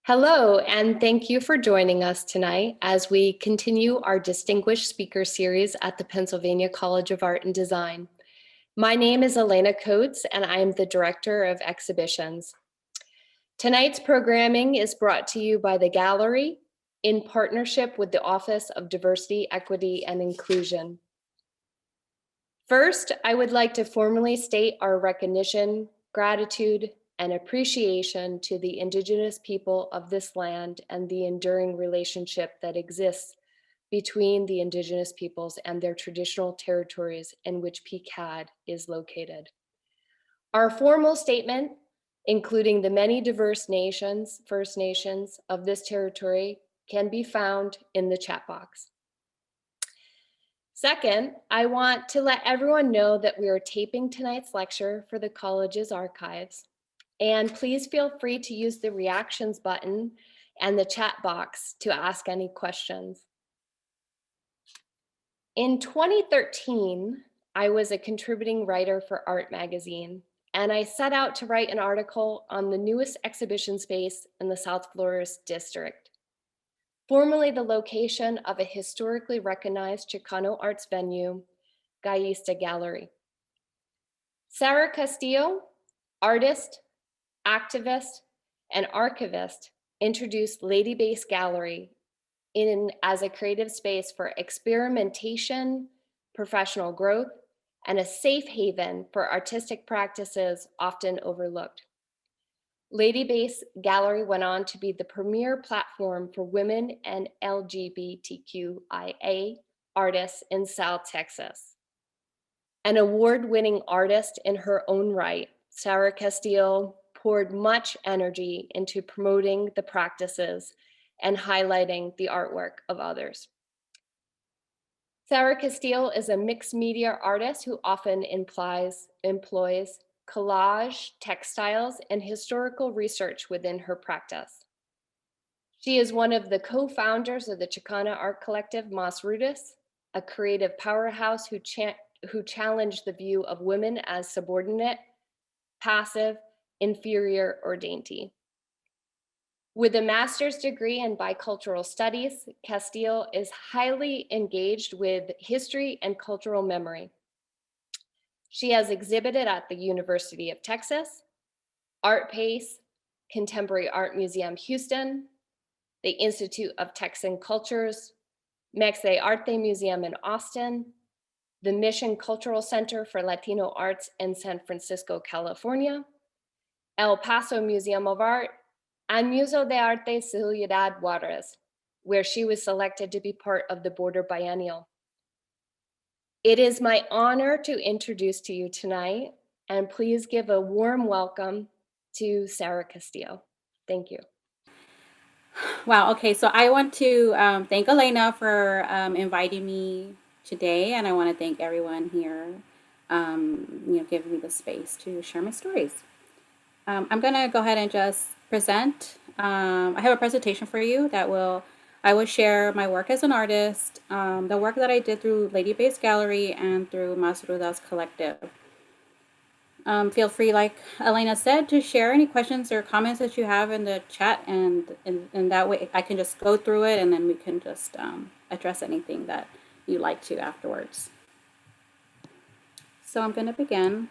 Hello, and thank you for joining us tonight as we continue our Distinguished Speaker Series at the Pennsylvania College of Art and Design. My name is Elena Coates, and I am the Director of Exhibitions. Tonight's programming is brought to you by the Gallery in partnership with the Office of Diversity, Equity, and Inclusion. First, I would like to formally state our recognition, gratitude, and appreciation to the Indigenous people of this land and the enduring relationship that exists between the Indigenous peoples and their traditional territories in which PCA&D is located. Our formal statement, including the many diverse nations, First Nations of this territory, can be found in the chat box. Second, I want to let everyone know that we are taping tonight's lecture for the college's archives. And please feel free to use the reactions button and the chat box to ask any questions. In 2013, I was a contributing writer for Art Magazine, and I set out to write an article on the newest exhibition space in the South Flores district, formerly the location of a historically recognized Chicano arts venue, Ladybase Gallery. Sarah Castillo, artist, activist, and archivist, introduced Ladybase Gallery as a creative space for experimentation, professional growth, and a safe haven for artistic practices often overlooked. Ladybase Gallery went on to be the premier platform for women and LGBTQIA artists in South Texas. An award-winning artist in her own right, Sarah Castillo poured much energy into promoting the practices and highlighting the artwork of others. Sarah Castillo is a mixed media artist who often employs collage, textiles, and historical research within her practice. She is one of the co-founders of the Chicana art collective Mas Rudas, a creative powerhouse who challenged the view of women as subordinate, passive, inferior, or dainty. With a master's degree in bicultural studies, Castillo is highly engaged with history and cultural memory. She has exhibited at the University of Texas, ArtPace, Contemporary Art Museum Houston, the Institute of Texan Cultures, Mexe Arte Museum in Austin, the Mission Cultural Center for Latino Arts in San Francisco, California, El Paso Museum of Art, and Museo de Arte Ciudad Juarez, where she was selected to be part of the Border Biennial. It is my honor to introduce to you tonight, and please give a warm welcome to Sarah Castillo. Thank you. Wow, okay, so I want to thank Elena for inviting me today, and I want to thank everyone here, giving me the space to share my stories. I'm gonna go ahead and just present. I have a presentation for you I will share my work as an artist, the work that I did through Ladybase Gallery and through Mas Rudas Collective. Feel free, like Elena said, to share any questions or comments that you have in the chat, and that way I can just go through it, and then we can just address anything that you like to afterwards. So I'm going to begin.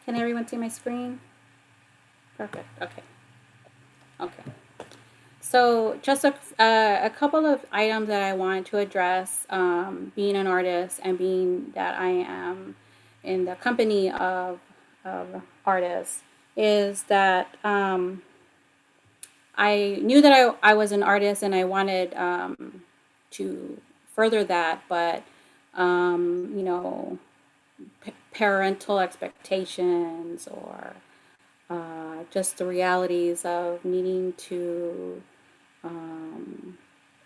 Can everyone see my screen? Perfect. Okay. Okay. So just a couple of items that I wanted to address, being an artist and being that I am in the company of artists, is that I knew that I was an artist and I wanted to further that, but parental expectations or just the realities of needing to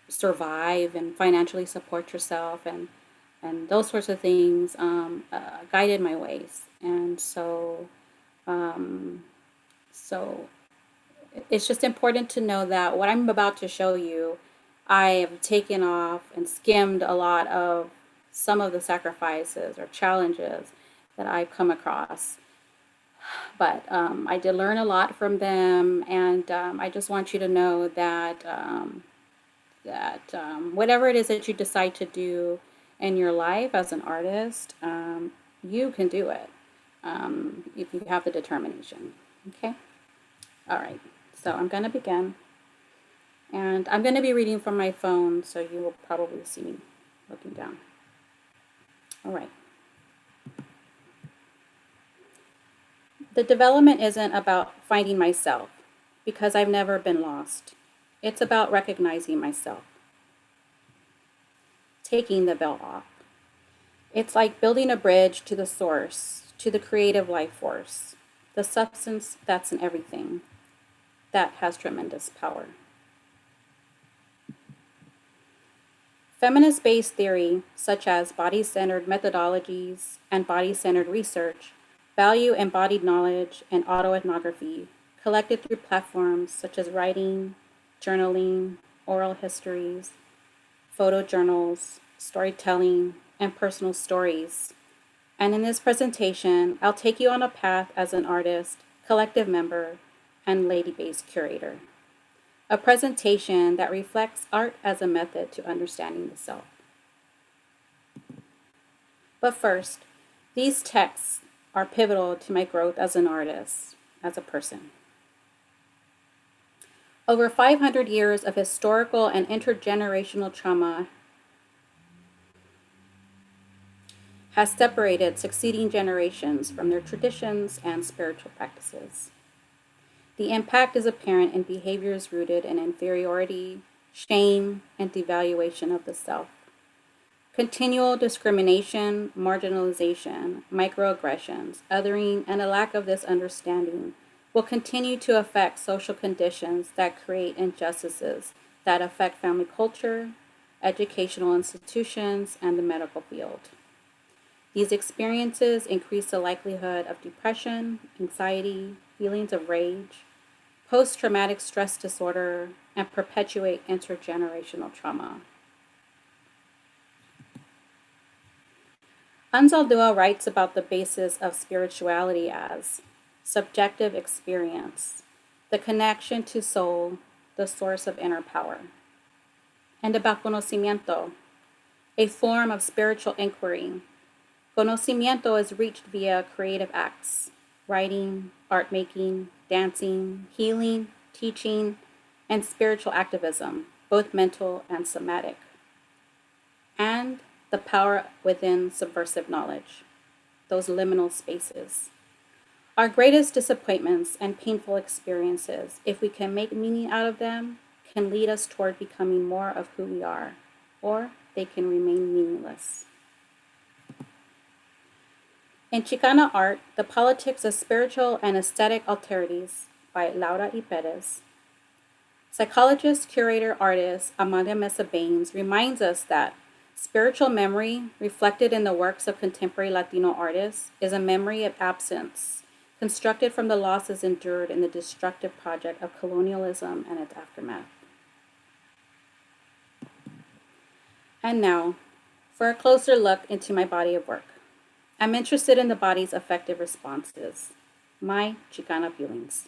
survive and financially support yourself and those sorts of things guided my ways. And so So it's just important to know that what I'm about to show you, I have taken off and skimmed a lot of some of the sacrifices or challenges that I've come across. But I did learn a lot from them, and I just want you to know that whatever it is that you decide to do in your life as an artist, you can do it if you have the determination. Okay? All right. So I'm going to begin. And I'm going to be reading from my phone, so you will probably see me looking down. All right. The development isn't about finding myself, because I've never been lost. It's about recognizing myself, taking the veil off. It's like building a bridge to the source, to the creative life force, the substance that's in everything. That has tremendous power. Feminist-based theory, such as body-centered methodologies and body-centered research, value embodied knowledge and autoethnography, collected through platforms such as writing, journaling, oral histories, photojournals, storytelling, and personal stories. And in this presentation, I'll take you on a path as an artist, collective member, and Ladybase curator. A presentation that reflects art as a method to understanding the self. But first, these texts are pivotal to my growth as an artist, as a person. Over 500 years of historical and intergenerational trauma has separated succeeding generations from their traditions and spiritual practices. The impact is apparent in behaviors rooted in inferiority, shame, and devaluation of the self. Continual discrimination, marginalization, microaggressions, othering, and a lack of this understanding will continue to affect social conditions that create injustices that affect family culture, educational institutions, and the medical field. These experiences increase the likelihood of depression, anxiety, feelings of rage, post-traumatic stress disorder, and perpetuate intergenerational trauma. Anzaldúa writes about the basis of spirituality as subjective experience, the connection to soul, the source of inner power, and about conocimiento, a form of spiritual inquiry. Conocimiento is reached via creative acts, writing, art making, dancing, healing, teaching, and spiritual activism, both mental and somatic. And the power within subversive knowledge, those liminal spaces. Our greatest disappointments and painful experiences, if we can make meaning out of them, can lead us toward becoming more of who we are, or they can remain meaningless. In Chicana art, The Politics of Spiritual and Aesthetic Alterities by Laura Y. Perez, psychologist, curator, artist Amanda Mesa Baines reminds us that spiritual memory, reflected in the works of contemporary Latino artists, is a memory of absence, constructed from the losses endured in the destructive project of colonialism and its aftermath. And now, for a closer look into my body of work. I'm interested in the body's affective responses, my Chicana feelings.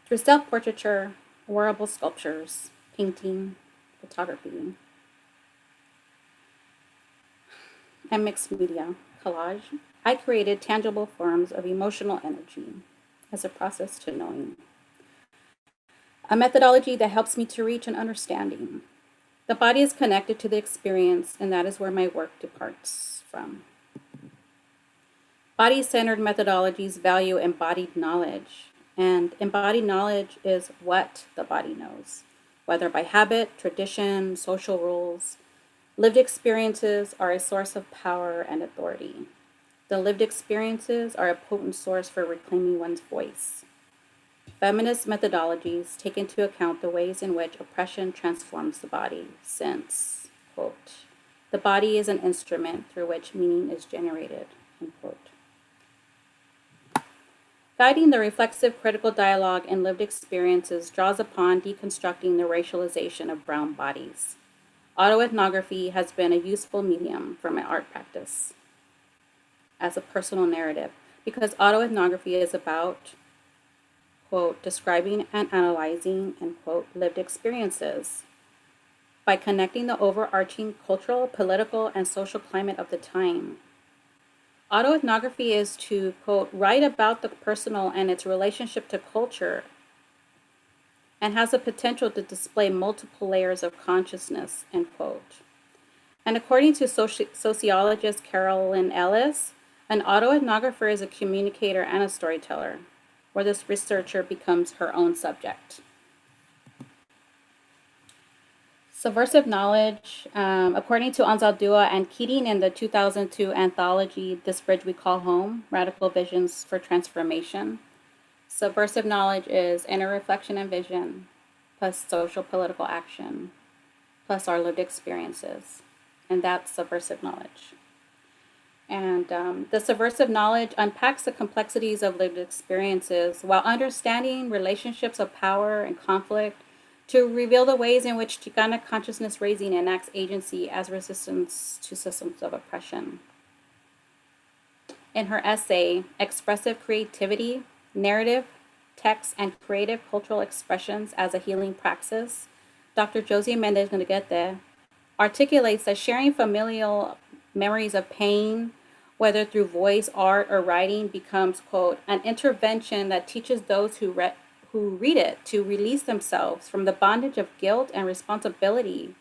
Through self-portraiture, wearable sculptures, painting, photography, and mixed media, collage, I created tangible forms of emotional energy as a process to knowing. A methodology that helps me to reach an understanding. The body is connected to the experience, and that is where my work departs from. Body-centered methodologies value embodied knowledge, and embodied knowledge is what the body knows, whether by habit, tradition, social rules. Lived experiences are a source of power and authority. The lived experiences are a potent source for reclaiming one's voice. Feminist methodologies take into account the ways in which oppression transforms the body, since, quote. The body is an instrument through which meaning is generated, end quote. Guiding the reflexive critical dialogue and lived experiences draws upon deconstructing the racialization of brown bodies. Autoethnography has been a useful medium for my art practice as a personal narrative because autoethnography is about, quote, describing and analyzing, end quote, lived experiences by connecting the overarching cultural, political, and social climate of the time. Autoethnography is to, quote, write about the personal and its relationship to culture and has the potential to display multiple layers of consciousness, end quote. And according to sociologist Carolyn Ellis, an autoethnographer is a communicator and a storyteller, where this researcher becomes her own subject. Subversive knowledge, according to Anzaldúa and Keating in the 2002 anthology, This Bridge We Call Home, Radical Visions for Transformation. Subversive knowledge is inner reflection and vision, plus social political action, plus our lived experiences. And that's subversive knowledge. And the subversive knowledge unpacks the complexities of lived experiences while understanding relationships of power and conflict to reveal the ways in which Chicana consciousness raising enacts agency as resistance to systems of oppression. In her essay, Expressive Creativity, Narrative, Text, and Creative Cultural Expressions as a Healing Praxis, Dr. Josie Mendez Neguete articulates that sharing familial memories of pain, whether through voice, art, or writing, becomes, quote, an intervention that teaches those who read it to release themselves from the bondage of guilt and responsibility,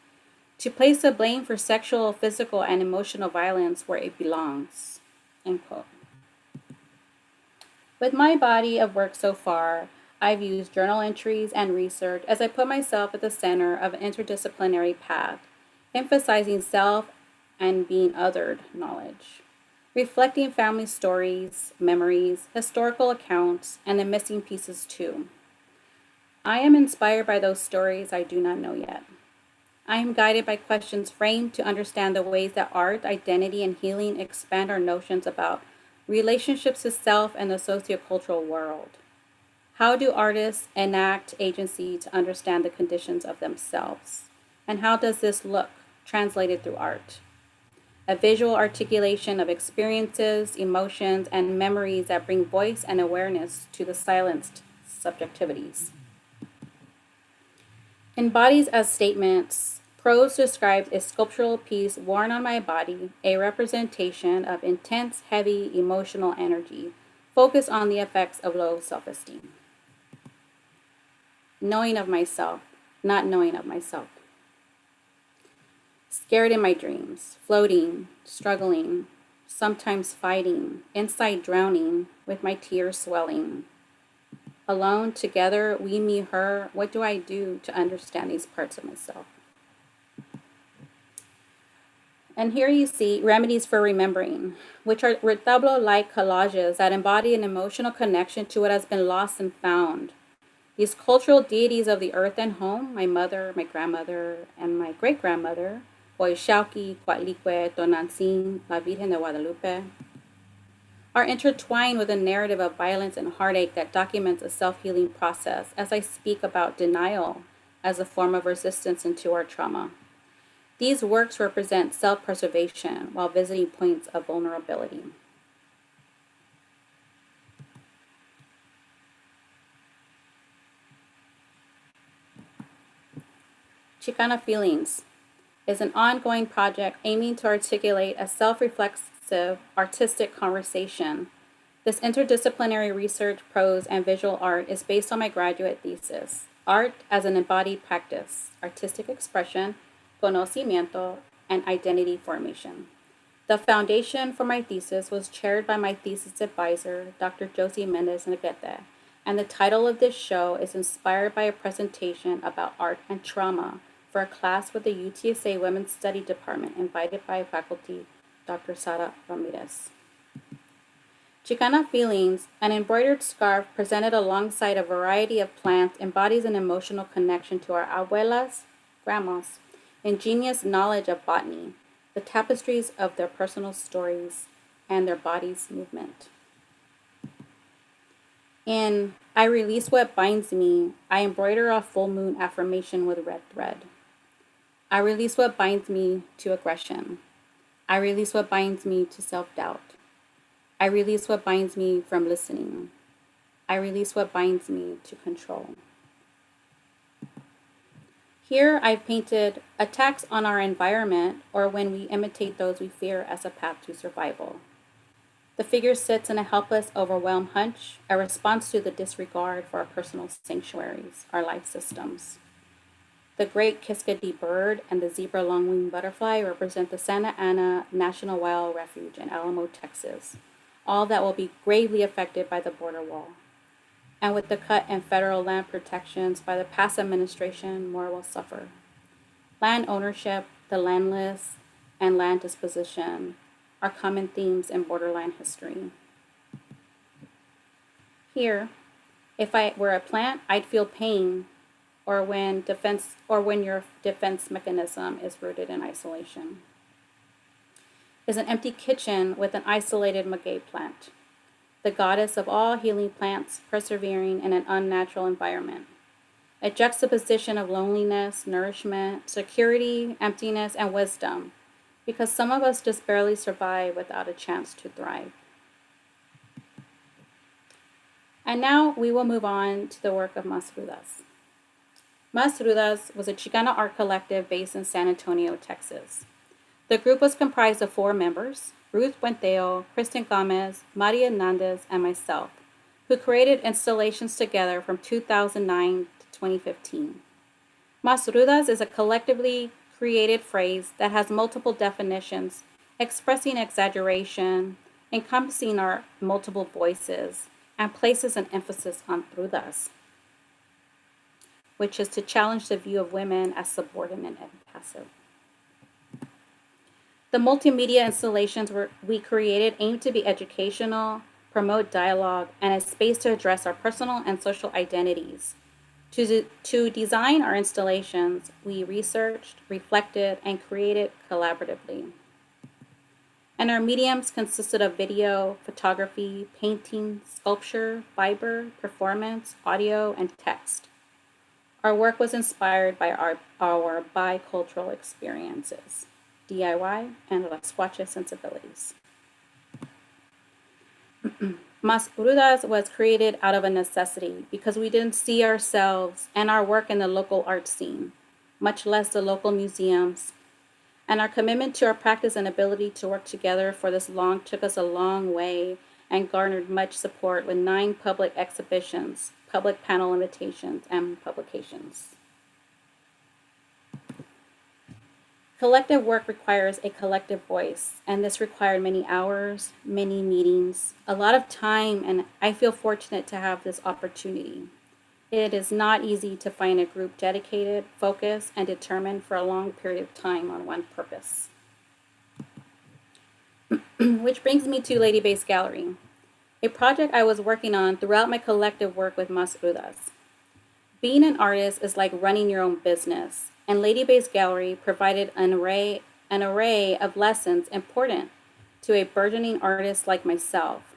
to place the blame for sexual, physical, and emotional violence where it belongs, end quote. With my body of work so far, I've used journal entries and research as I put myself at the center of an interdisciplinary path, emphasizing self and being othered knowledge, reflecting family stories, memories, historical accounts, and the missing pieces too. I am inspired by those stories I do not know yet. I am guided by questions framed to understand the ways that art, identity, and healing expand our notions about relationships to self and the sociocultural world. How do artists enact agency to understand the conditions of themselves? And how does this look translated through art? A visual articulation of experiences, emotions, and memories that bring voice and awareness to the silenced subjectivities. In Bodies as Statements, prose describes a sculptural piece worn on my body, a representation of intense, heavy, emotional energy, focused on the effects of low self-esteem. Knowing of myself, not knowing of myself. Scared in my dreams, floating, struggling, sometimes fighting, inside drowning, with my tears swelling. Alone, together, we, me, her, what do I do to understand these parts of myself? And here you see Remedies for Remembering, which are retablo-like collages that embody an emotional connection to what has been lost and found. These cultural deities of the earth and home, my mother, my grandmother, and my great-grandmother, Oishauki, Coatlicue, Tonantzin, La Virgen de Guadalupe, are intertwined with a narrative of violence and heartache that documents a self-healing process as I speak about denial as a form of resistance into our trauma. These works represent self-preservation while visiting points of vulnerability. Chicana Feelings is an ongoing project aiming to articulate a self-reflexive artistic conversation. This interdisciplinary research, prose, and visual art is based on my graduate thesis, Art as an Embodied Practice, Artistic Expression, Conocimiento, and Identity Formation. The foundation for my thesis was chaired by my thesis advisor, Dr. Josie Mendez Neguete, and the title of this show is inspired by a presentation about art and trauma for a class with the UTSA Women's Study Department invited by faculty Dr. Sara Ramirez. Chicana Feelings, an embroidered scarf presented alongside a variety of plants, embodies an emotional connection to our abuelas, grandmas, ingenious knowledge of botany, the tapestries of their personal stories, and their bodies' movement. In I Release What Binds Me, I embroider a full moon affirmation with red thread. I release what binds me to aggression. I release what binds me to self-doubt. I release what binds me from listening. I release what binds me to control. Here I've painted attacks on our environment, or when we imitate those we fear, as a path to survival. The figure sits in a helpless, overwhelmed hunch, a response to the disregard for our personal sanctuaries, our life systems. The great Kiskadee bird and the zebra longwing butterfly represent the Santa Ana National Wild Refuge in Alamo, Texas, all that will be gravely affected by the border wall. And with the cut in federal land protections by the past administration, more will suffer. Land ownership, the landless, and land disposition are common themes in borderland history. Here, if I were a plant, I'd feel pain, or when your defense mechanism is rooted in isolation. Is an empty kitchen with an isolated maguey plant, the goddess of all healing plants persevering in an unnatural environment. A juxtaposition of loneliness, nourishment, security, emptiness, and wisdom, because some of us just barely survive without a chance to thrive. And now we will move on to the work of Mas Rudas. Mas Rudas was a Chicana art collective based in San Antonio, Texas. The group was comprised of 4 members, Ruth Buenteo, Kristen Gomez, Maria Hernandez, and myself, who created installations together from 2009 to 2015. Mas Rudas is a collectively created phrase that has multiple definitions, expressing exaggeration, encompassing our multiple voices, and places an emphasis on rudas, which is to challenge the view of women as subordinate and passive. The multimedia installations we created aim to be educational, promote dialogue, and a space to address our personal and social identities. To design our installations, we researched, reflected, and created collaboratively. And our mediums consisted of video, photography, painting, sculpture, fiber, performance, audio, and text. Our work was inspired by our bicultural experiences, DIY, and Las Huaches sensibilities. Mas Rudas was created out of a necessity because we didn't see ourselves and our work in the local art scene, much less the local museums. And our commitment to our practice and ability to work together for this long took us a long way and garnered much support with 9 public exhibitions, public panel invitations, and publications. Collective work requires a collective voice, and this required many hours, many meetings, a lot of time, and I feel fortunate to have this opportunity. It is not easy to find a group dedicated, focused, and determined for a long period of time on one purpose. Which brings me to Ladybase Gallery, a project I was working on throughout my collective work with Mas Rudas. Being an artist is like running your own business, and Ladybase Gallery provided an array of lessons important to a burgeoning artist like myself.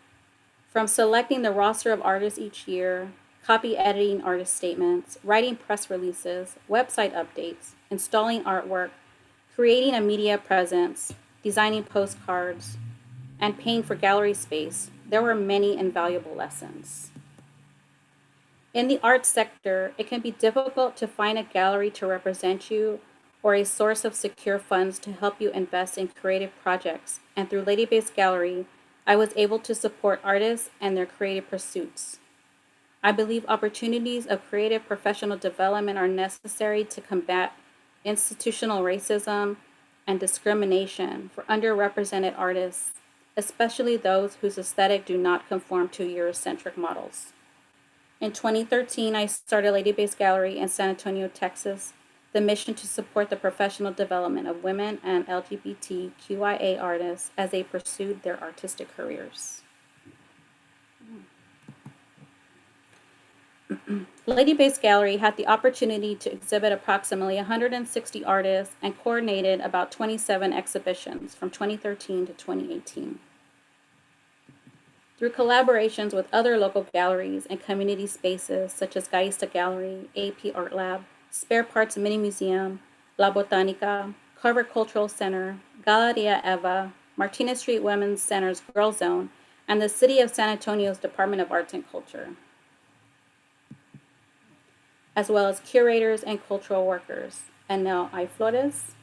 From selecting the roster of artists each year, copy editing artist statements, writing press releases, website updates, installing artwork, creating a media presence, designing postcards, and paying for gallery space, there were many invaluable lessons. In the arts sector, it can be difficult to find a gallery to represent you or a source of secure funds to help you invest in creative projects. And through Ladybase Gallery, I was able to support artists and their creative pursuits. I believe opportunities of creative professional development are necessary to combat institutional racism and discrimination for underrepresented artists, especially those whose aesthetic do not conform to Eurocentric models. In 2013, I started Ladybase Gallery in San Antonio, Texas, the mission to support the professional development of women and LGBTQIA artists as they pursued their artistic careers. Ladybase Gallery had the opportunity to exhibit approximately 160 artists and coordinated about 27 exhibitions from 2013 to 2018. Through collaborations with other local galleries and community spaces such as Gaista Gallery, AP Art Lab, Spare Parts Mini Museum, La Botanica, Carver Cultural Center, Galeria Eva, Martinez Street Women's Center's Girl Zone, and the City of San Antonio's Department of Arts and Culture, as well as curators and cultural workers, Enel I. Flores,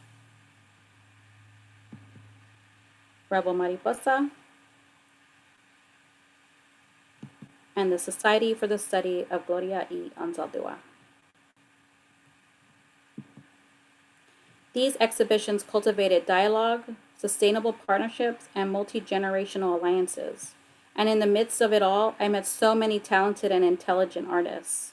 Rebel Mariposa, and the Society for the Study of Gloria y Anzaldúa. These exhibitions cultivated dialogue, sustainable partnerships, and multi-generational alliances. And in the midst of it all, I met so many talented and intelligent artists.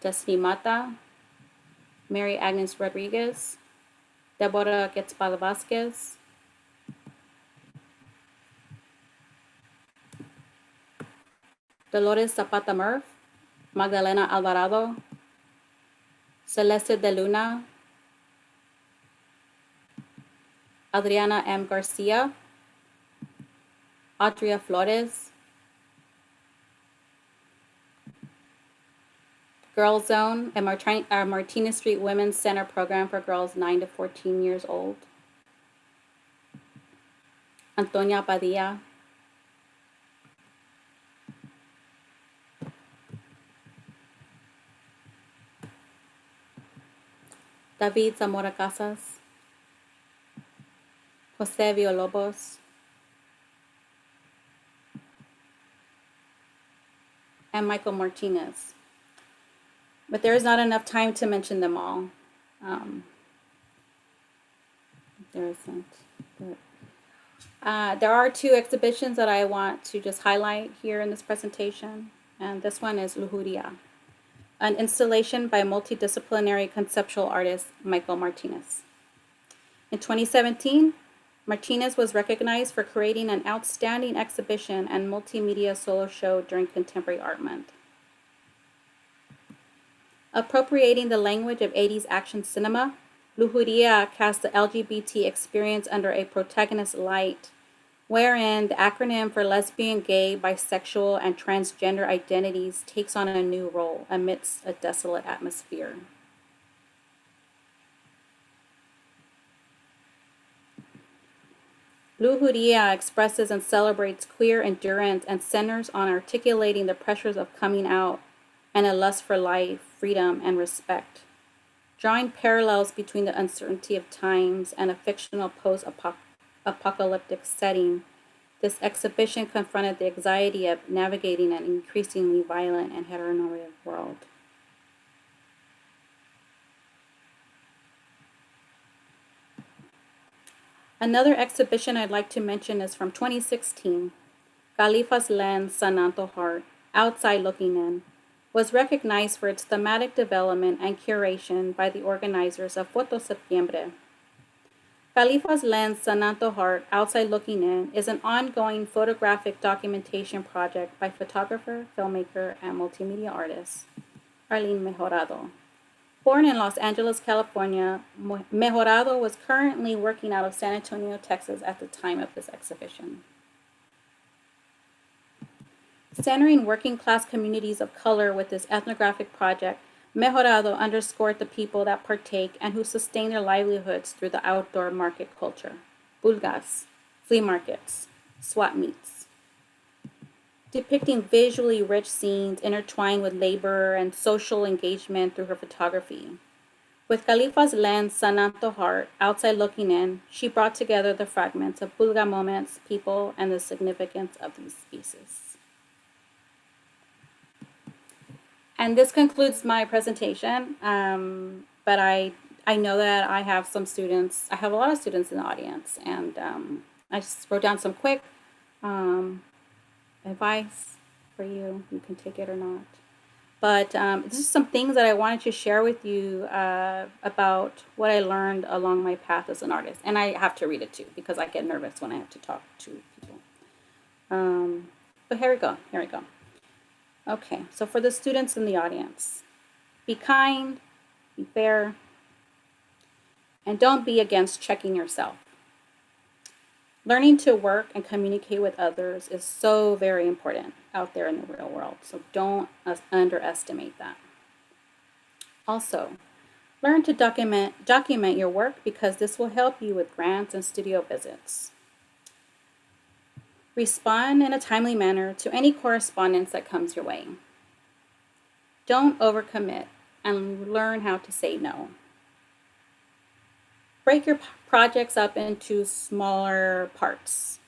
Destiny Mata, Mary Agnes Rodriguez, Deborah Quetzal Vasquez, Dolores Zapata Murph, Magdalena Alvarado, Celeste de Luna, Adriana M. Garcia, Adria Flores, Girl Zone, a Martinez Street Women's Center program for girls 9 to 14 years old, Antonia Padilla, David Zamora Casas, Jose Villalobos, and Michael Martinez. But there is not enough time to mention them all. There isn't. But, there are two exhibitions that I want to just highlight here in this presentation. And this one is Lujuria, an installation by multidisciplinary conceptual artist Michael Martinez. In 2017, Martinez was recognized for creating an outstanding exhibition and multimedia solo show during Contemporary Art Month. Appropriating the language of 80s action cinema, Lujuria cast the LGBT experience under a protagonist light, wherein the acronym for lesbian, gay, bisexual, and transgender identities takes on a new role amidst a desolate atmosphere. Lujuria expresses and celebrates queer endurance and centers on articulating the pressures of coming out and a lust for life, freedom, and respect. Drawing parallels between the uncertainty of times and a fictional post-apocalyptic setting, this exhibition confronted the anxiety of navigating an increasingly violent and heteronormative world. Another exhibition I'd like to mention is from 2016, Califas Lens Sananto Heart, Outside Looking In, was recognized for its thematic development and curation by the organizers of Foto Septiembre. Califas Lens Sananto Heart, Outside Looking In is an ongoing photographic documentation project by photographer, filmmaker, and multimedia artist Arlene Mejorado. Born in Los Angeles, California, Mejorado was currently working out of San Antonio, Texas at the time of this exhibition. Centering working class communities of color with this ethnographic project, Mejorado underscored the people that partake and who sustain their livelihoods through the outdoor market culture, pulgas, flea markets, swap meets. Depicting visually rich scenes intertwined with labor and social engagement through her photography. With Califas Lens Sananto Heart, Outside Looking In, she brought together the fragments of pulga moments, people, and the significance of these species. And this concludes my presentation, but I know that I have some students, I have a lot of students in the audience, and I just wrote down some quick advice for you. You can take it or not. But this is some things that I wanted to share with you about what I learned along my path as an artist. And I have to read it too because I get nervous when I have to talk to people. But here we go. Here we go. Okay, so for the students in the audience, be kind, be fair, and don't be against checking yourself. Learning to work and communicate with others is so very important out there in the real world. So don't underestimate that. Also, learn to document your work because this will help you with grants and studio visits. Respond in a timely manner to any correspondence that comes your way. Don't overcommit and learn how to say no. Break your projects up into smaller parts.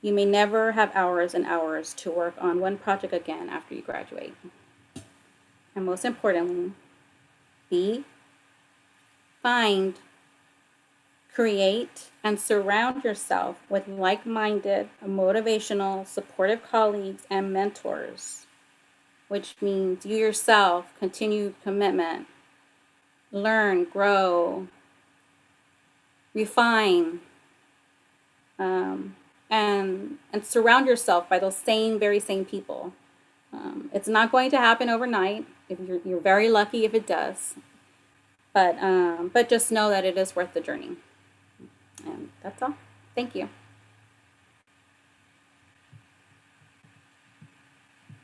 You may never have hours and hours to work on one project again after you graduate. And most importantly, find, create, and surround yourself with like-minded, motivational, supportive colleagues and mentors, which means you yourself continue commitment, learn, grow, refine, and surround yourself by those very same people. It's not going to happen overnight. If you're very lucky if it does, but just know that it is worth the journey. And that's all. Thank you.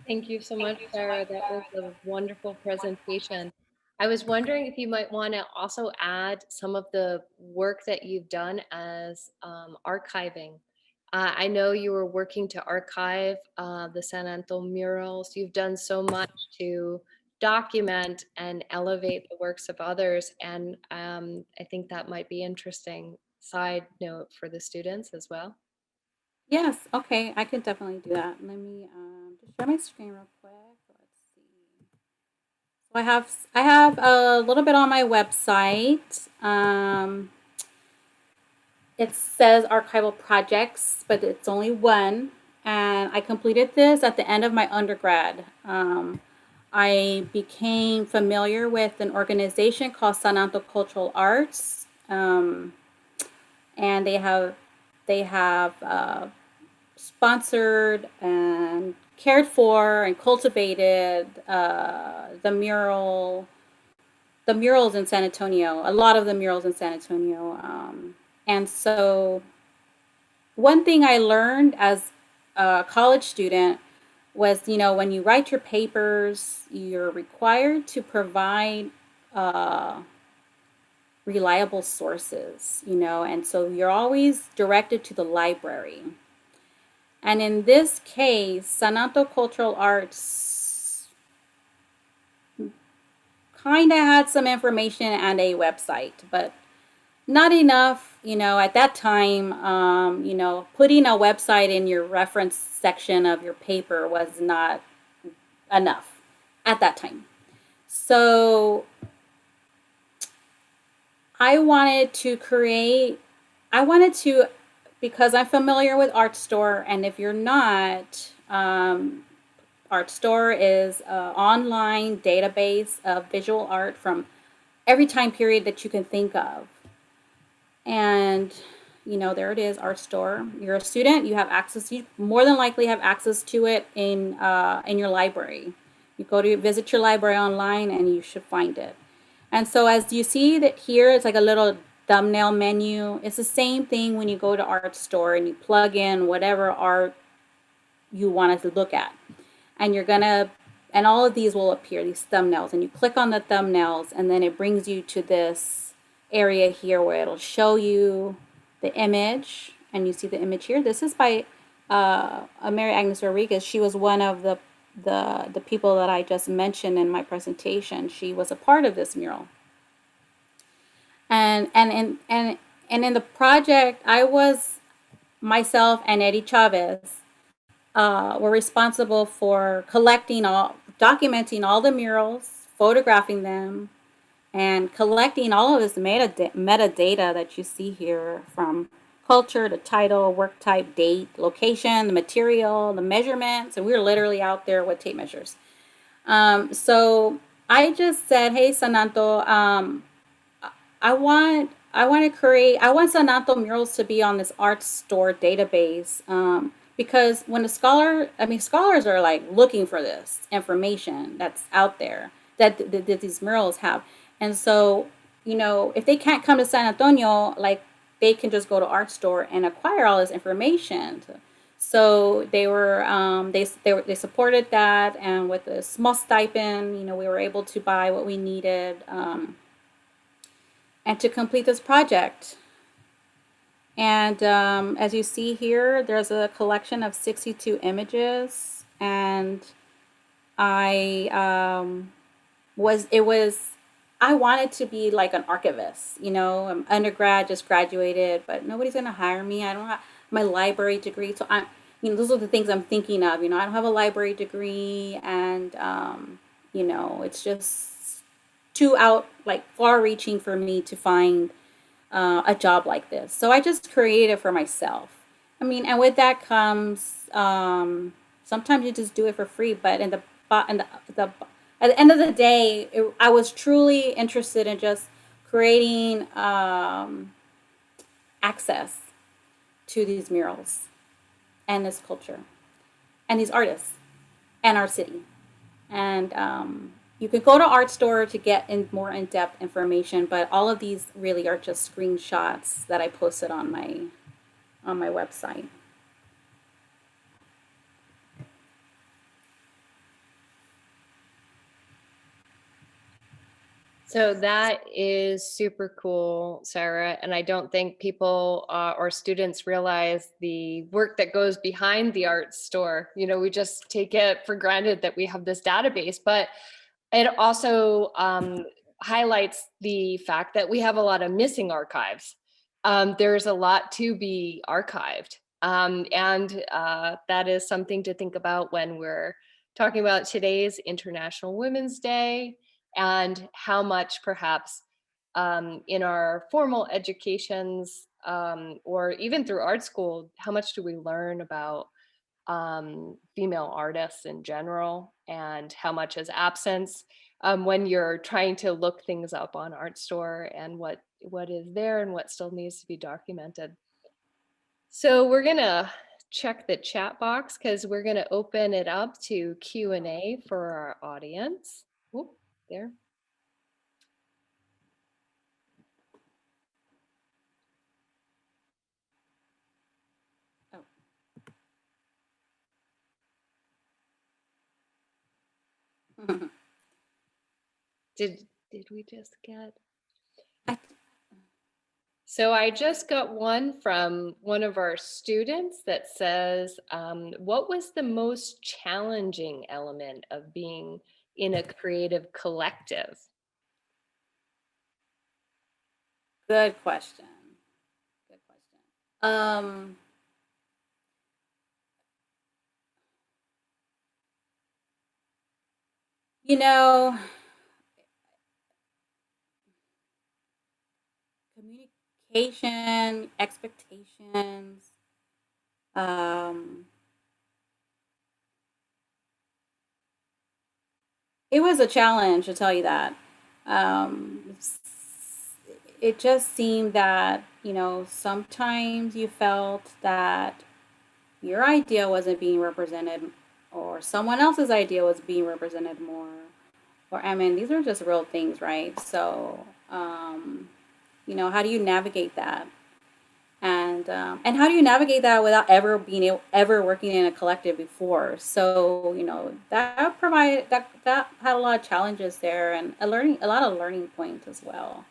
Thank you so much, Sarah. That was a wonderful presentation. I was wondering if you might want to also add some of the work that you've done as archiving. I know you were working to archive the San Antonio murals. You've done so much to document and elevate the works of others. And I think that might be interesting side note for the students as well. Yes, okay, I can definitely do that. Let me just share my screen real quick. Let's see. So I have a little bit on my website. It says Archival Projects, but it's only one. And I completed this at the end of my undergrad. I became familiar with an organization called San Antonio Cultural Arts, and they have sponsored and cared for and cultivated the murals in San Antonio, a lot of the murals in San Antonio. And so one thing I learned as a college student was, when you write your papers, you're required to provide reliable sources, and so you're always directed to the library. And in this case, San Antonio Cultural Arts kind of had some information and a website, but not enough, at that time. Putting a website in your reference section of your paper was not enough at that time. So I wanted to, because I'm familiar with Artstor, and if you're not, Artstor is an online database of visual art from every time period that you can think of. And, there it is, Artstor. You're a student, you have access, you more than likely have access to it in your library. You go to visit your library online and you should find it. And so as you see that here, it's like a little thumbnail menu. It's the same thing when you go to Artstor and you plug in whatever art you wanted to look at. And and all of these will appear, these thumbnails, and you click on the thumbnails and then it brings you to this area here where it'll show you the image, and you see the image here. This is by Mary Agnes Rodriguez. She was one of the people that I just mentioned in my presentation. She was a part of this mural. And in the project, I was, myself and Eddie Chavez were responsible for documenting all the murals, photographing them, and collecting all of this metadata that you see here, from culture to title, work type, date, location, the material, the measurements, and we were literally out there with tape measures. So I just said, hey, Sananto, I want Sanato murals to be on this art store database, because when scholars are like looking for this information that's out there that these murals have. And so, if they can't come to San Antonio, like they can just go to art store and acquire all this information. So they supported that, and with a small stipend, we were able to buy what we needed, and to complete this project. And as you see here, there's a collection of 62 images, and I was it was I wanted to be like an archivist. I'm undergrad, just graduated, but nobody's gonna hire me. I don't have my library degree, so those are the things I'm thinking of. I don't have a library degree, and it's just too out like far reaching for me to find a job like this. So I just created it for myself. And with that comes, sometimes you just do it for free, but the at the end of the day, I was truly interested in just creating access to these murals and this culture and these artists and our city. And you can go to art store to get more in-depth information, but all of these really are just screenshots that I posted on my website. So that is super cool, Sarah. And I don't think people or students realize the work that goes behind the art store. We just take it for granted that we have this database, but it also highlights the fact that we have a lot of missing archives. There's a lot to be archived. And that is something to think about when we're talking about today's International Women's Day, and how much perhaps in our formal educations, or even through art school, how much do we learn about female artists in general, and how much is absence when you're trying to look things up on Art Store, and what is there and what still needs to be documented. So we're gonna check the chat box because we're gonna open it up to Q&A for our audience. Oh, there. Oh. Did we just get? I, So I just got one from one of our students that says, what was the most challenging element of being in a creative collective? Good question. Good question. You know, communication, expectations. Um, it was a challenge, to tell you that. Um, it just seemed that, sometimes you felt that your idea wasn't being represented, or someone else's idea was being represented more. Or, these are just real things, right? So, how do you navigate that? And how do you navigate that without ever working in a collective before? So that had a lot of challenges there, and a lot of learning points as well.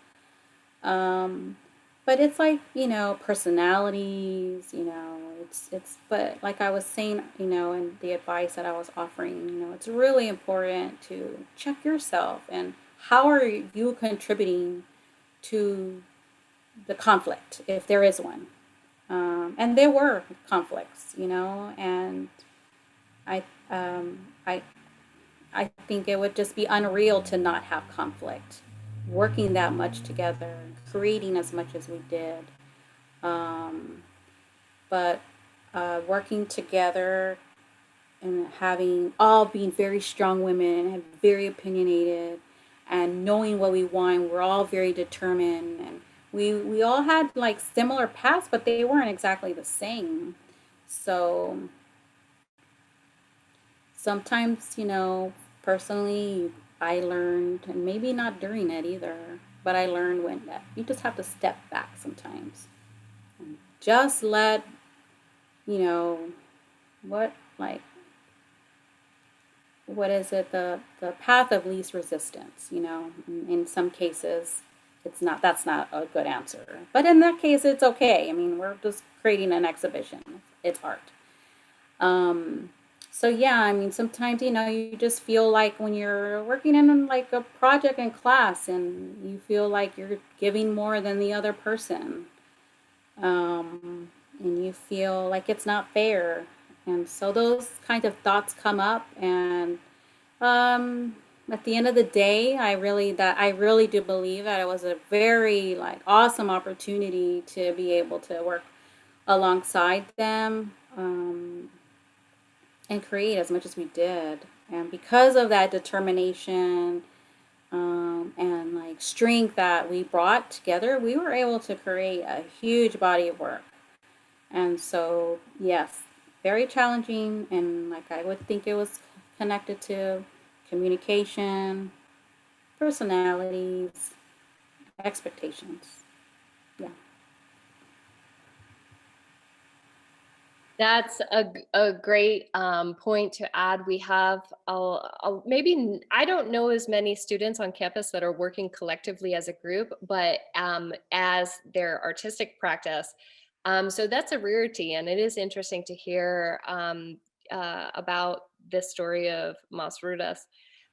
um but it's like, personalities, but like I was saying, and the advice that I was offering, it's really important to check yourself, and how are you contributing to the conflict, if there is one. And there were conflicts, and I, um, I, I think it would just be unreal to not have conflict. Working that much together, creating as much as we did, um, but working together, and having all being very strong women and very opinionated and knowing what we want. We're all very determined, and we all had like similar paths, but they weren't exactly the same. So sometimes, personally, I learned, and maybe not during it either, but I learned when that you just have to step back sometimes and just let, you know, what like what is it, the path of least resistance, in some cases it's not that's not a good answer, but in that case it's okay. I mean, we're just creating an exhibition, it's art. So yeah, I mean, sometimes, you just feel like when you're working in like a project in class and you feel like you're giving more than the other person, and you feel like it's not fair. And so those kinds of thoughts come up, and at the end of the day, I really do believe that it was a very like awesome opportunity to be able to work alongside them, and create as much as we did. And because of that determination, and like strength that we brought together, we were able to create a huge body of work. And so, yes, very challenging. And like I would think it was connected to communication, personalities, expectations. Yeah. That's a great point to add. We have I don't know as many students on campus that are working collectively as a group, but as their artistic practice. So that's a rarity, and it is interesting to hear about this story of Mas Rudas.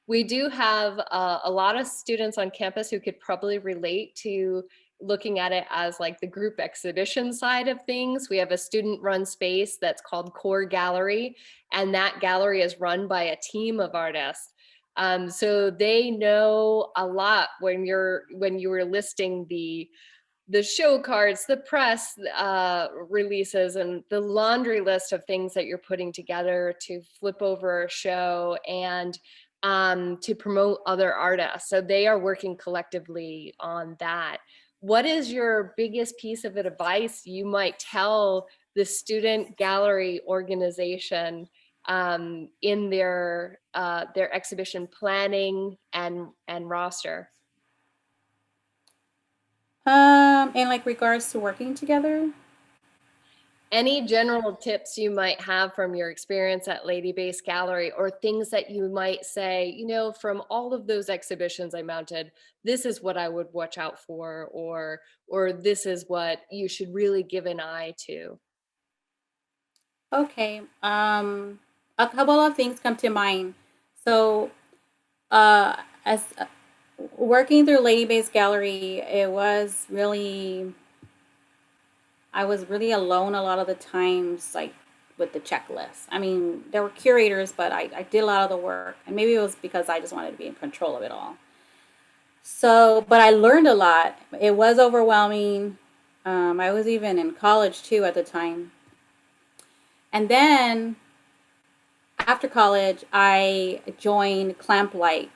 We do have a lot of students on campus who could probably relate to looking at it as like the group exhibition side of things. We have a student run space that's called Core Gallery, and that gallery is run by a team of artists. So they know a lot when you were listing the show cards, the press releases, and the laundry list of things that you're putting together to flip over a show and to promote other artists. So they are working collectively on that. What is your biggest piece of advice you might tell the student gallery organization in their exhibition planning and roster? In like regards to working together. Any general tips you might have from your experience at Ladybase Gallery, or things that you might say, from all of those exhibitions I mounted, this is what I would watch out for, or this is what you should really give an eye to. Okay. A couple of things come to mind. So, as working through Ladybase Gallery, I was really alone a lot of the times, like with the checklist. I mean, there were curators, but I did a lot of the work, and maybe it was because I just wanted to be in control of it all. So, but I learned a lot. It was overwhelming. I was even in college too at the time. And then after college, I joined Clamplight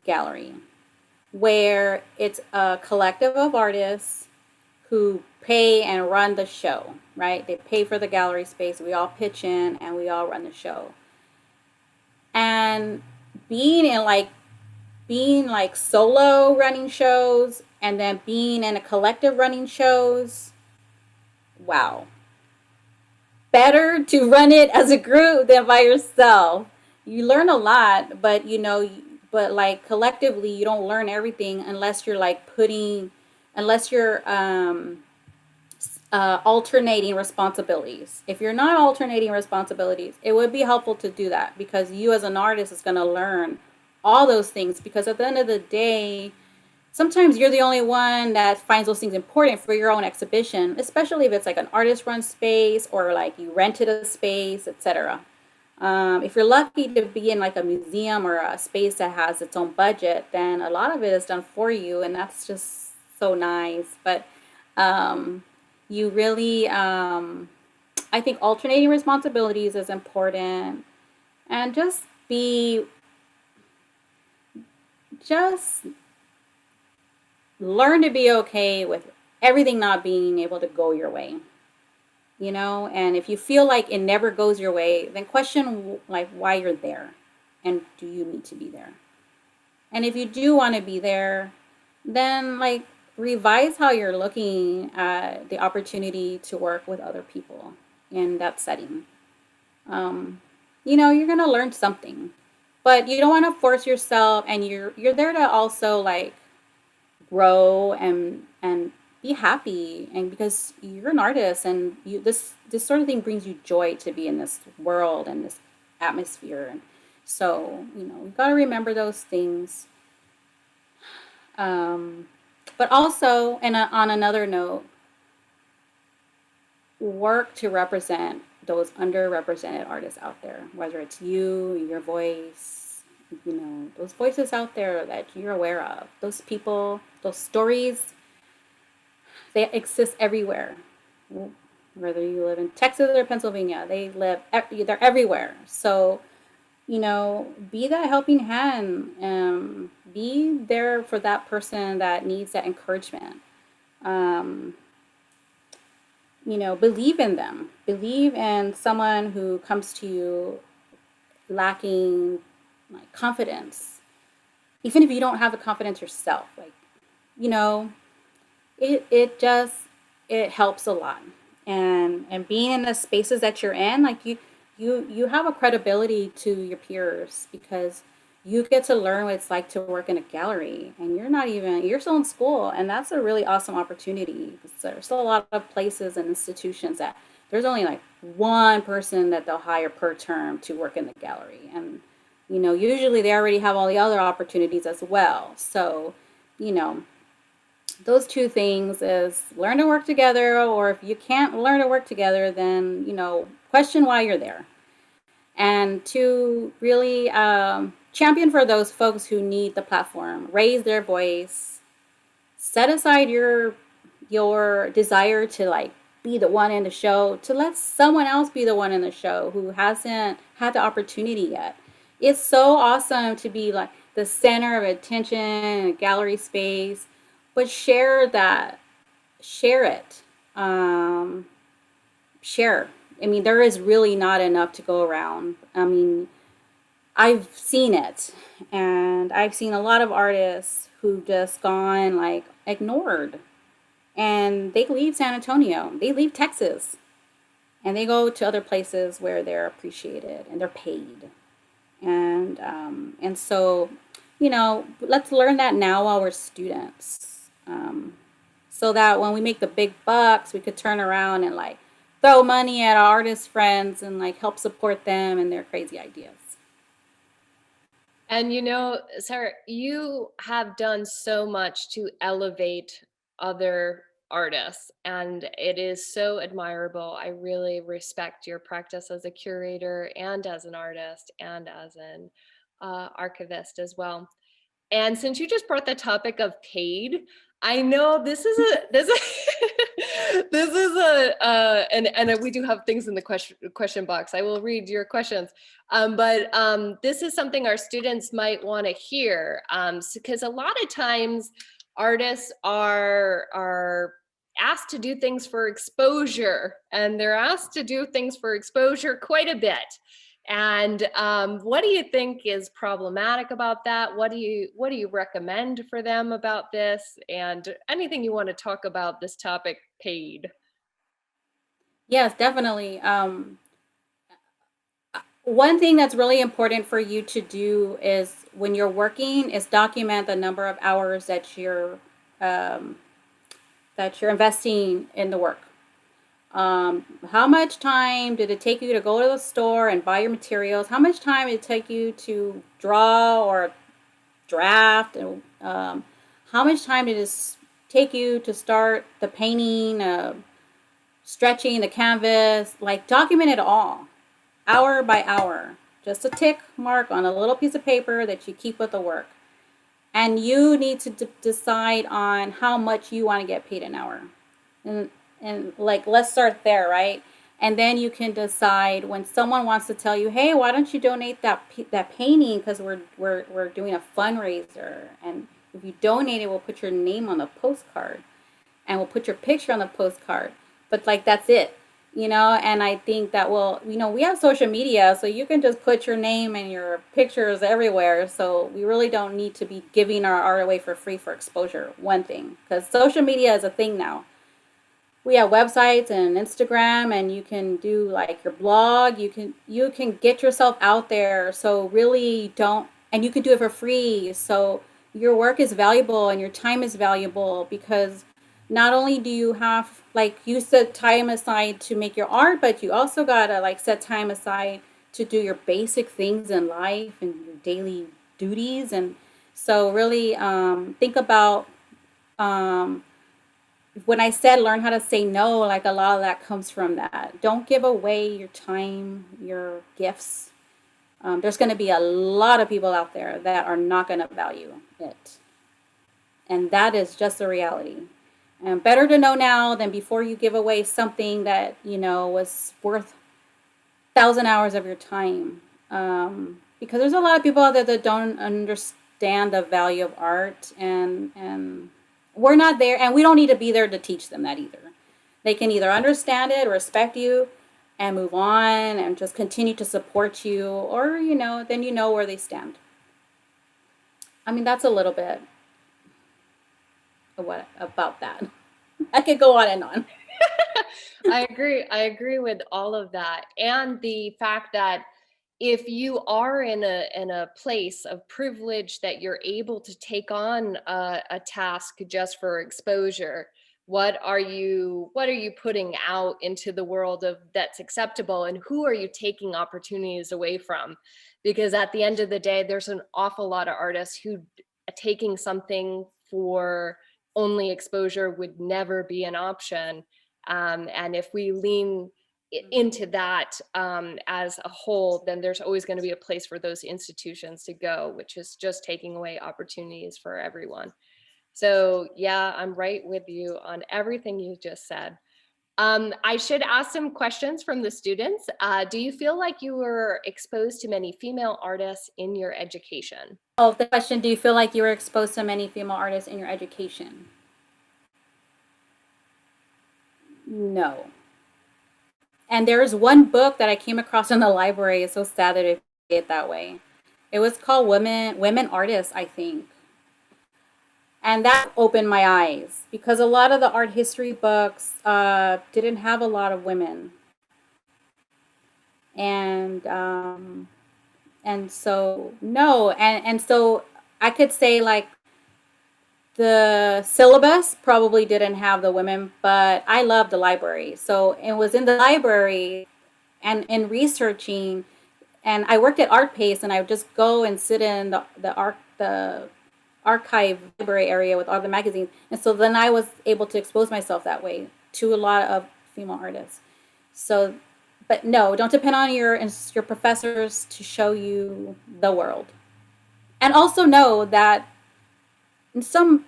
Gallery, where it's a collective of artists who pay and run the show, right? They pay for the gallery space. We all pitch in and we all run the show. And being like solo running shows and then being in a collective running shows, wow. Better to run it as a group than by yourself. You learn a lot, but but like collectively, you don't learn everything unless you're unless you're alternating responsibilities. If you're not alternating responsibilities, it would be helpful to do that because you as an artist is going to learn all those things because at the end of the day, sometimes you're the only one that finds those things important for your own exhibition, especially if it's like an artist run space or like you rented a space, etc. If you're lucky to be in like a museum or a space that has its own budget, then a lot of it is done for you, and that's just so nice. But um, you really, I think alternating responsibilities is important. and just learn to be okay with everything not being able to go your way, and if you feel like it never goes your way, then question like why you're there, and do you need to be there? And if you do want to be there, then like revise how you're looking at the opportunity to work with other people in that setting. um, you're gonna learn something, but you don't want to force yourself, and you're there to also like grow and be happy, and because you're an artist, and this sort of thing brings you joy to be in this world and this atmosphere. And so we got to remember those things. um, but also, and on another note, work to represent those underrepresented artists out there, whether it's your voice, those voices out there that you're aware of, those people, those stories, they exist everywhere. Whether you live in Texas or Pennsylvania, they're everywhere. So, be that helping hand, be there for that person that needs that encouragement. Um, believe in them. Believe in someone who comes to you lacking like confidence, even if you don't have the confidence yourself. Like, you know, it helps a lot. And being in the spaces that you're in, like you have a credibility to your peers, because you get to learn what it's like to work in a gallery, and you're still in school, and that's a really awesome opportunity. So there's still a lot of places and institutions that there's only like one person that they'll hire per term to work in the gallery, and usually they already have all the other opportunities as well. So you know those two things is learn to work together, or if you can't learn to work together, then question why you're there, and to really champion for those folks who need the platform, raise their voice, set aside your desire to like be the one in the show, to let someone else be the one in the show who hasn't had the opportunity yet. It's so awesome to be like the center of attention in a gallery space, but share it. Um, Share. I mean, there is really not enough to go around. I mean, I've seen it, and I've seen a lot of artists who just gone like ignored, and they leave San Antonio, they leave Texas, and they go to other places where they're appreciated and they're paid. And so, let's learn that now while we're students. So that when we make the big bucks, we could turn around and like throw money at our artist friends and like help support them and their crazy ideas. And Sarah, you have done so much to elevate other artists, and it is so admirable. I really respect your practice as a curator and as an artist and as an archivist as well. And since you just brought the topic of paid, I know this is and we do have things in the question box. I will read your questions, but this is something our students might want to hear, because a lot of times artists are asked to do things for exposure, and they're asked to do things for exposure quite a bit. And what do you think is problematic about that? What do you recommend for them about this? And anything you want to talk about this topic, paid? Yes, definitely. One thing that's really important for you to do is when you're working is document the number of hours um, that you're investing in the work. How much time did it take you to go to the store and buy your materials? How much time did it take you to draw or draft? And how much time did it take you to start the painting, stretching the canvas? Like document it all, hour by hour. Just a tick mark on a little piece of paper that you keep with the work. And you need to decide on how much you want to get paid an hour. And like let's start there, right? And then you can decide when someone wants to tell you, hey, why don't you donate that painting, because we're doing a fundraiser, and if you donate it, we'll put your name on the postcard and we'll put your picture on the postcard. But like that's it, and I think that we have social media, so you can just put your name and your pictures everywhere. So we really don't need to be giving our art away for free for exposure. One thing, because social media is a thing now. We have websites and Instagram, and you can do like your blog. You can get yourself out there. So really don't, and you can do it for free. So your work is valuable and your time is valuable, because not only do you have, like, you set time aside to make your art, but you also gotta like set time aside to do your basic things in life and your daily duties. And so really think about um, when I said learn how to say no, like a lot of that comes from that. Don't give away your time, your gifts. There's going to be a lot of people out there that are not going to value it. And that is just the reality. And better to know now than before you give away something that, was worth 1,000 hours of your time. Because there's a lot of people out there that don't understand the value of art, and we're not there, and we don't need to be there to teach them that either. They can either understand it, respect you, and move on and just continue to support you, or then where they stand. I mean, that's a little bit of what about that. I could go on and on. I agree with all of that. And the fact that if you are in a place of privilege that you're able to take on a task just for exposure, what are you putting out into the world of that's acceptable, and who are you taking opportunities away from? Because at the end of the day, there's an awful lot of artists who taking something for only exposure would never be an option. And if we lean into that as a whole, then there's always going to be a place for those institutions to go, which is just taking away opportunities for everyone. So yeah, I'm right with you on everything you just said. I should ask some questions from the students. Do you feel like you were exposed to many female artists in your education? Oh, the question, do you feel like you were exposed to many female artists in your education? No. And there is one book that I came across in the library. It's so sad that it it that way. It was called Women Artists, I think. And that opened my eyes, because a lot of the art history books didn't have a lot of women. And so no, and so I could say like the syllabus probably didn't have the women, but I love the library. So it was in the library and in researching, and I worked at Art Pace, and I would just go and sit in the archive library area with all the magazines. And so then I was able to expose myself that way to a lot of female artists. So, but no, don't depend on your professors to show you the world. And also know that in some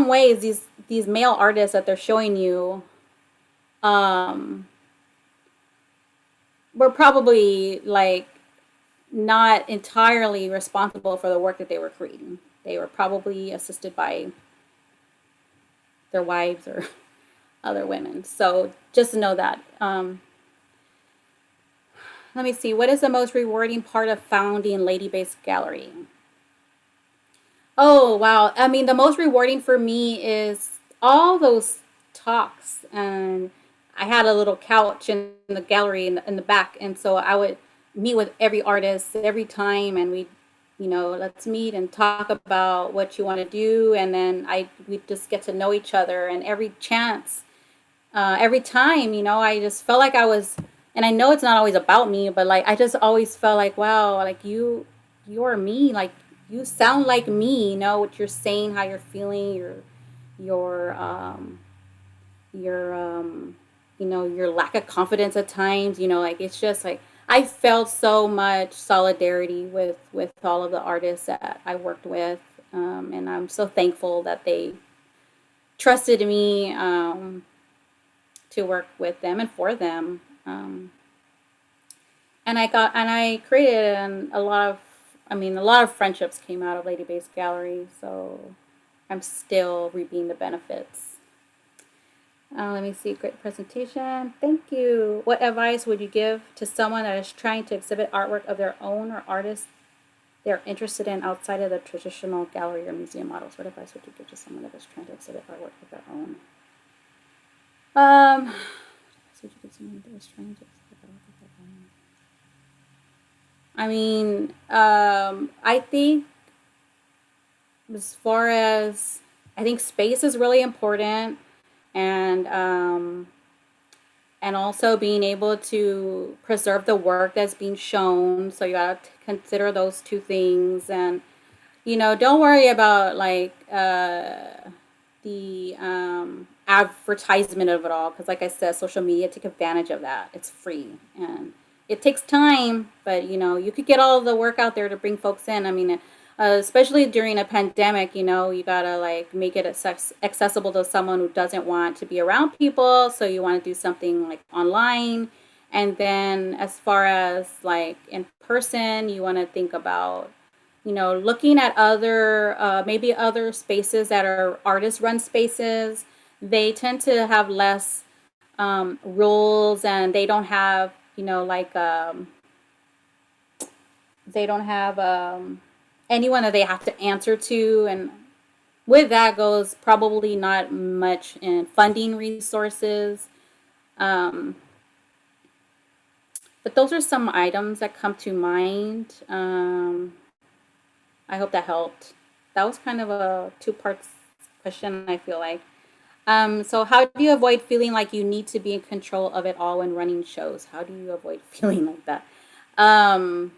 ways these male artists that they're showing you um were probably like not entirely responsible for the work that they were creating. They were probably assisted by their wives or other women. So just know that. Let me see. What is the most rewarding part of founding Ladybase Gallery? Oh, wow. I mean, the most rewarding for me is all those talks. And I had a little couch in the gallery in the back. And so I would meet with every artist every time, and let's meet and talk about what you want to do. And then we just get to know each other. And every chance, every time, I just felt like I was, and I know it's not always about me, but like I just always felt like, wow, like you're me, like you sound like me, what you're saying, how you're feeling, your your lack of confidence at times, like it's just like I felt so much solidarity with all of the artists that I worked with, and I'm so thankful that they trusted me to work with them and for them. Um, and I created a lot of friendships came out of Ladybase Gallery. So I'm still reaping the benefits. Let me see. Great presentation. Thank you. What advice would you give to someone that is trying to exhibit artwork of their own or artists they're interested in outside of the traditional gallery or museum models? What advice would you give to someone that is trying to exhibit artwork of their own? What advice would you give someone that is trying to exhibit artwork of their own? I mean, I think as far as I think space is really important, and and also being able to preserve the work that's being shown. So you got to consider those two things, and don't worry about like the advertisement of it all, because like I said, social media, take advantage of that. It's free and it takes time, but you could get all the work out there to bring folks in. I mean, especially during a pandemic, you gotta like make it accessible to someone who doesn't want to be around people. So you want to do something like online. And then as far as like in person, you want to think about looking at other maybe other spaces that are artist run spaces. They tend to have less rules, and they don't have like they don't have anyone that they have to answer to, and with that goes probably not much in funding resources. um, but those are some items that come to mind. I hope that helped. That was kind of a two parts question, I feel like. So how do you avoid feeling like you need to be in control of it all when running shows? How do you avoid feeling like that? Um,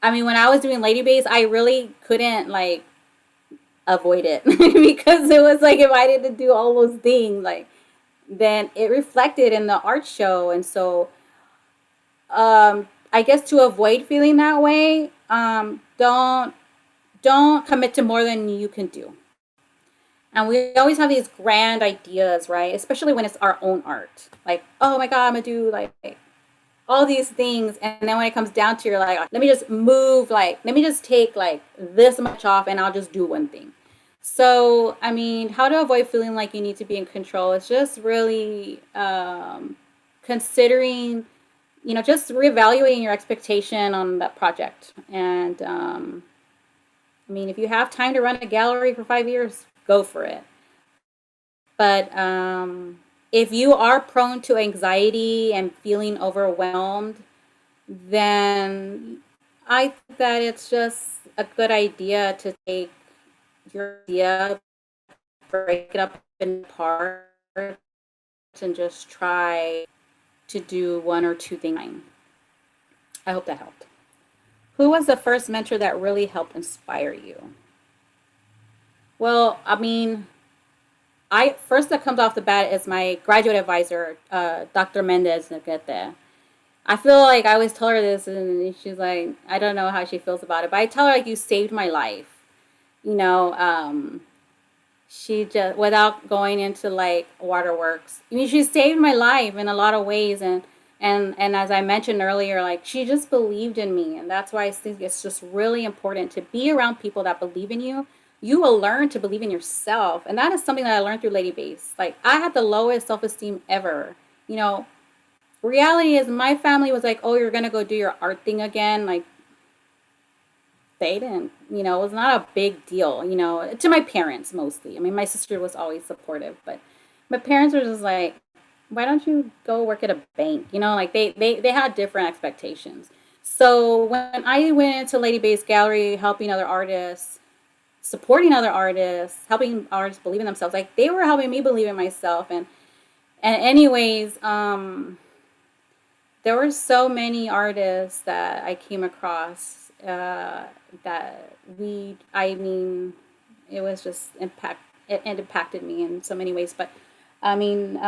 I mean, when I was doing Ladybase, I really couldn't like avoid it because it was like if I didn't do all those things, like then it reflected in the art show. And so I guess to avoid feeling that way, don't commit to more than you can do. And we always have these grand ideas, right? Especially when it's our own art. Like, oh my God, I'm gonna do like all these things. And then when it comes down to, you're like, let me just move, like, let me just take like this much off and I'll just do one thing. So, I mean, how to avoid feeling like you need to be in control is just really considering, just reevaluating your expectation on that project. And I mean, if you have time to run a gallery for 5 years, go for it. But if you are prone to anxiety and feeling overwhelmed, then I think that it's just a good idea to take your idea, break it up in parts, and just try to do one or two things. I hope that helped. Who was the first mentor that really helped inspire you? Well, I mean, I first that comes off the bat is my graduate advisor, Dr. Mendez. I feel like I always tell her this, and she's like, I don't know how she feels about it, but I tell her like, you saved my life. You know, she just, without going into like waterworks, I mean, she saved my life in a lot of ways, and as I mentioned earlier, like she just believed in me, and that's why I think it's just really important to be around people that believe in you. You will learn to believe in yourself, and that is something that I learned through Ladybase. Like I had the lowest self-esteem ever. You know, reality is my family was like, "Oh, you're gonna go do your art thing again." Like they didn't, it was not a big deal, to my parents mostly. I mean, my sister was always supportive, but my parents were just like, why don't you go work at a bank? Like they had different expectations. So when I went into Ladybase Gallery, helping other artists, supporting other artists, helping artists believe in themselves, like they were helping me believe in myself. And anyways, there were so many artists that I came across that I mean, it was just it impacted me in so many ways. But I mean,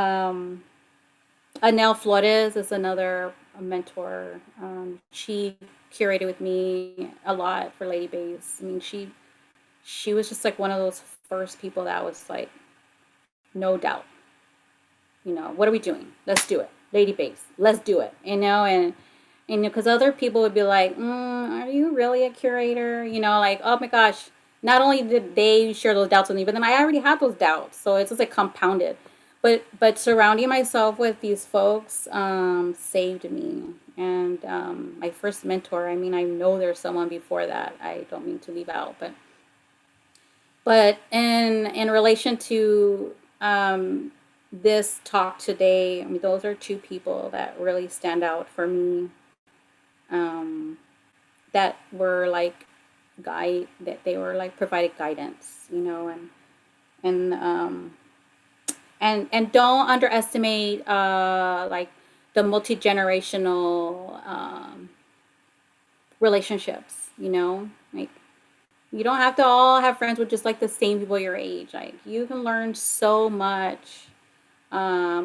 Anel Flores is another mentor. She curated with me a lot for Ladybase. I mean, she was just like one of those first people that was like, no doubt. what are we doing? Let's do it. Ladybase, let's do it. And because other people would be like, are you really a curator? Like, oh my gosh, not only did they share those doubts with me, but then I already had those doubts. So it's just like compounded. But surrounding myself with these folks saved me. And my first mentor, I mean, I know there's someone before that. I don't mean to leave out, but in relation to this talk today, I mean, those are two people that really stand out for me. Um, that were like that they were like provided guidance, and and don't underestimate like the multi-generational relationships, like you don't have to all have friends with just like the same people your age. Like you can learn so much. I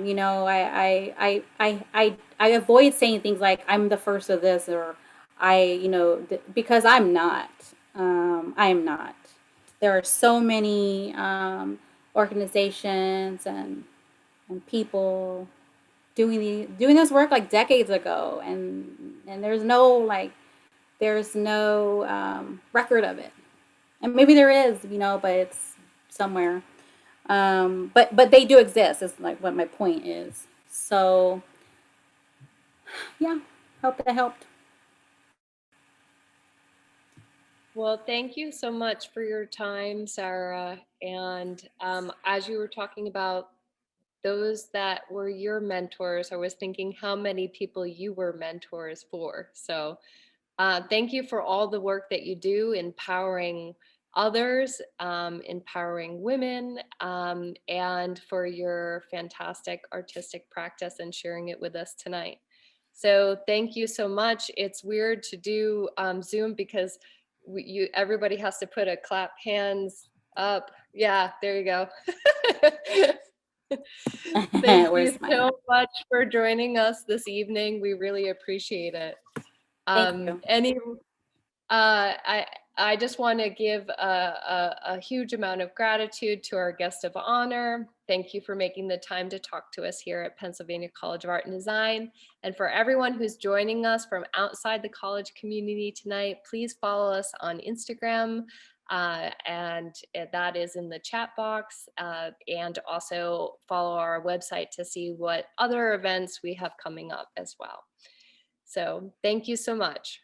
avoid saying things like I'm the first of this, or because I'm not. I am not. There are so many organizations and people doing this work like decades ago, and there's no record of it, and maybe there is, but it's somewhere. But they do exist. Is like what my point is. So yeah, hope that helped. Well, thank you so much for your time, Sarah. And as you were talking about those that were your mentors, I was thinking how many people you were mentors for. So thank you for all the work that you do, empowering others, empowering women, and for your fantastic artistic practice and sharing it with us tonight. So thank you so much. It's weird to do Zoom because everybody has to put a clap hands up. Yeah, there you go. Thank you Where's mine? so much for joining us this evening. We really appreciate it. Thank you. I I just want to give a huge amount of gratitude to our guest of honor. Thank you for making the time to talk to us here at Pennsylvania College of Art and Design. And for everyone who's joining us from outside the college community tonight, please follow us on Instagram. And that is in the chat box. And also follow our website to see what other events we have coming up as well. So thank you so much.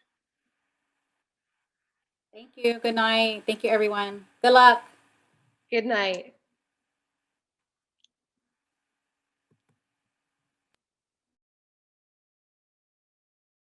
Thank you. Good night. Thank you, everyone. Good luck. Good night.